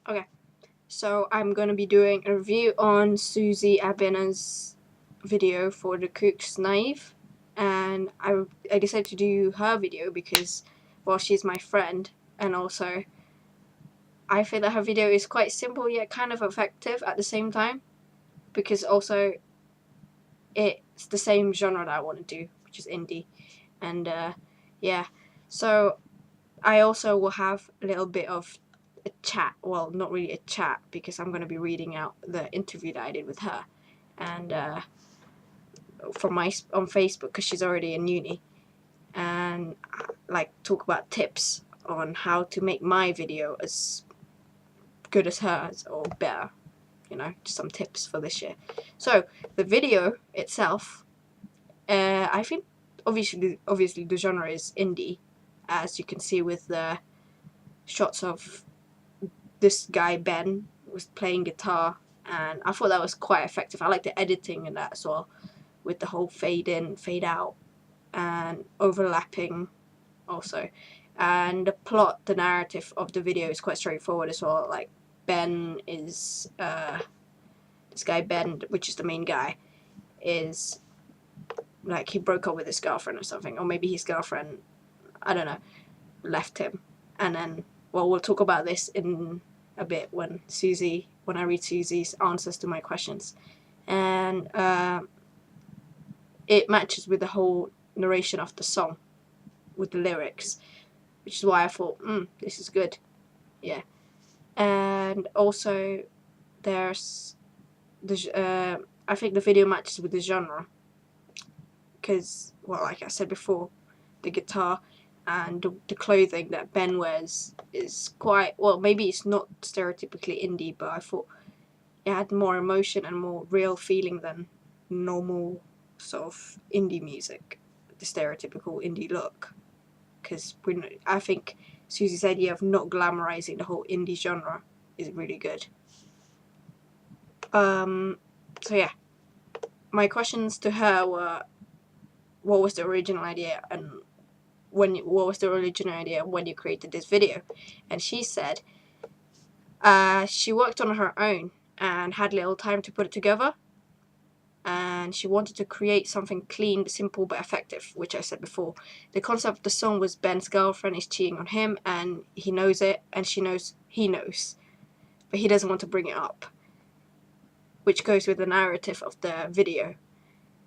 Okay, so I'm gonna be doing a review on Susie Abina's video for the Cook's Knife, and I decided to do her video because, well, she's my friend, and also I feel that her video is quite simple yet kind of effective at the same time, because also it's the same genre that I want to do, which is indie, and yeah, so I also will have a little bit of a chat. Well, not really a chat because I'm going to be reading out the interview that I did with her, and from my on Facebook because she's already in uni, and like talk about tips on how to make my video as good as hers or better. Just some tips for this year. So the video itself, I think obviously the genre is indie, as you can see with the shots of this guy Ben was playing guitar, and I thought that was quite effective. I like the editing in that as well, with the whole fade in, fade out, and overlapping also. And the plot, the narrative of the video is quite straightforward as well. Like Ben is this guy Ben, which is the main guy, is like he broke up with his girlfriend or something, or maybe his girlfriend, I don't know, left him, and then we'll talk about this in a bit when I read Susie's answers to my questions, and it matches with the whole narration of the song, with the lyrics, which is why I thought, this is good, yeah. And also, there's I think the video matches with the genre, because, well, like I said before, the guitar and the clothing that Ben wears is quite, well, maybe it's not stereotypically indie, but I thought it had more emotion and more real feeling than normal sort of indie music, the stereotypical indie look. Because I think Susie's idea of not glamorizing the whole indie genre is really good. So yeah, my questions to her were, what was the original idea, and what was the original idea when you created this video? And she said she worked on her own and had little time to put it together, and she wanted to create something clean, simple but effective, which I said before. The concept of the song was Ben's girlfriend is cheating on him, and he knows it, and she knows he knows, but he doesn't want to bring it up, which goes with the narrative of the video.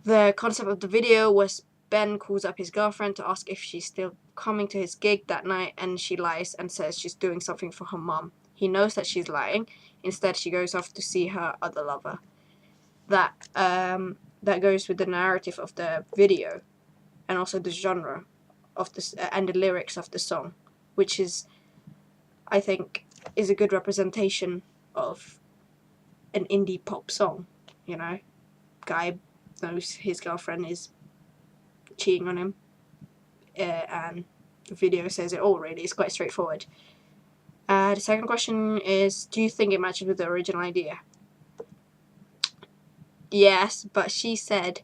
The concept of the video was Ben calls up his girlfriend to ask if she's still coming to his gig that night, and she lies and says she's doing something for her mom. He knows that she's lying. Instead, she goes off to see her other lover. That goes with the narrative of the video, and also the genre of this and the lyrics of the song, which is, I think, is a good representation of an indie pop song. Guy knows his girlfriend is cheating on him, and the video says it all. Really, it's quite straightforward. The second question is, do you think it matches with the original idea? Yes, but she said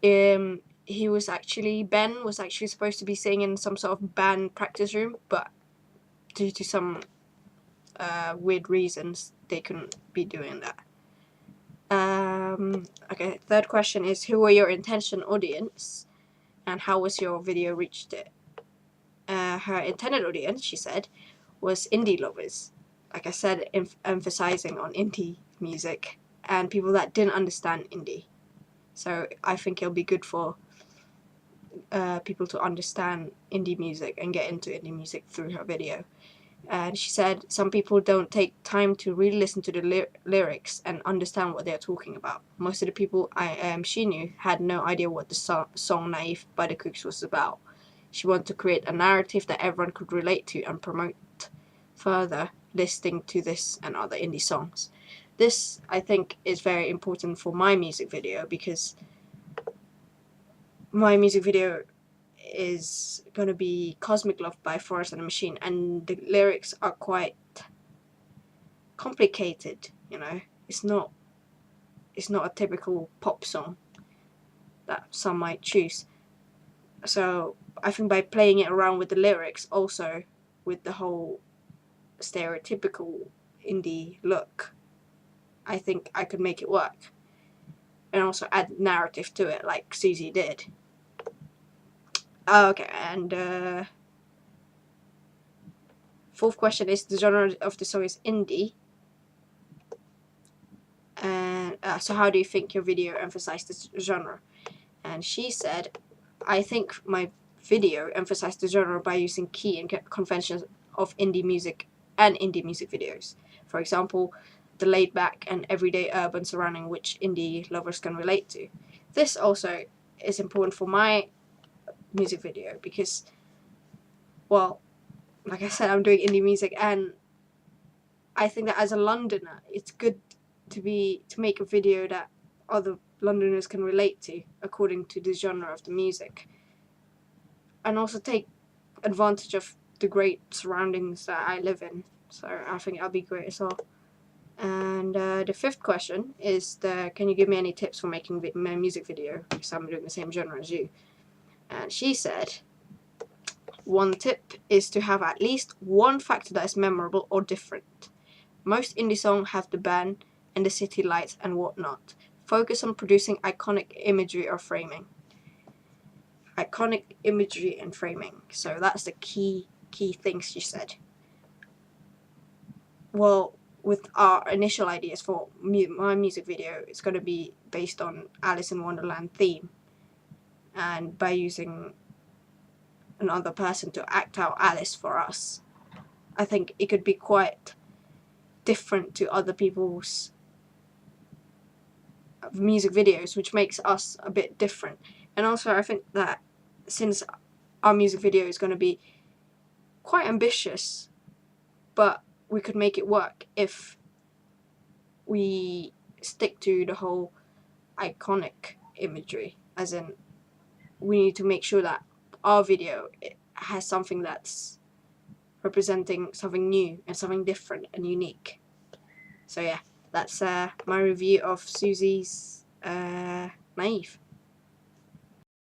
Ben was actually supposed to be singing in some sort of band practice room, but due to some weird reasons, they couldn't be doing that. Okay, third question is, who were your intention audience, and how was your video reached it? Her intended audience, she said, was indie lovers. Like I said, emphasizing on indie music and people that didn't understand indie. So I think it'll be good for people to understand indie music and get into indie music through her video. And she said some people don't take time to really listen to the lyrics and understand what they're talking about. Most of the people she knew had no idea what the song Naive by the Cooks was about. She wanted to create a narrative that everyone could relate to and promote further listening to this and other indie songs. This, I think, is very important for my music video, because my music video is going to be Cosmic Love by Forest and the Machine, and the lyrics are quite complicated. It's not a typical pop song that some might choose. So I think by playing it around with the lyrics, also with the whole stereotypical indie look, I think I could make it work. And also add narrative to it, like Susie did. Okay, and fourth question is the genre of the song is indie. And so how do you think your video emphasized this genre? And she said, I think my video emphasized the genre by using key and conventions of indie music and indie music videos. For example, the laid back and everyday urban surrounding which indie lovers can relate to. This also is important for my music video because, well, like I said, I'm doing indie music, and I think that as a Londoner, it's good to make a video that other Londoners can relate to according to the genre of the music, and also take advantage of the great surroundings that I live in. So I think that'll be great as well. And the fifth question is can you give me any tips for making my music video, because I'm doing the same genre as you? And she said, one tip is to have at least one factor that is memorable or different. Most indie songs have the band and the city lights and whatnot. Focus on producing iconic imagery or framing. Iconic imagery and framing. So that's the key things she said. Well, with our initial ideas for my music video, it's going to be based on Alice in Wonderland theme, and by using another person to act out Alice for us, I think it could be quite different to other people's music videos, which makes us a bit different. And also I think that since our music video is going to be quite ambitious, but we could make it work if we stick to the whole iconic imagery, as in we need to make sure that our video has something that's representing something new and something different and unique. So yeah, that's my review of Susie's Naive.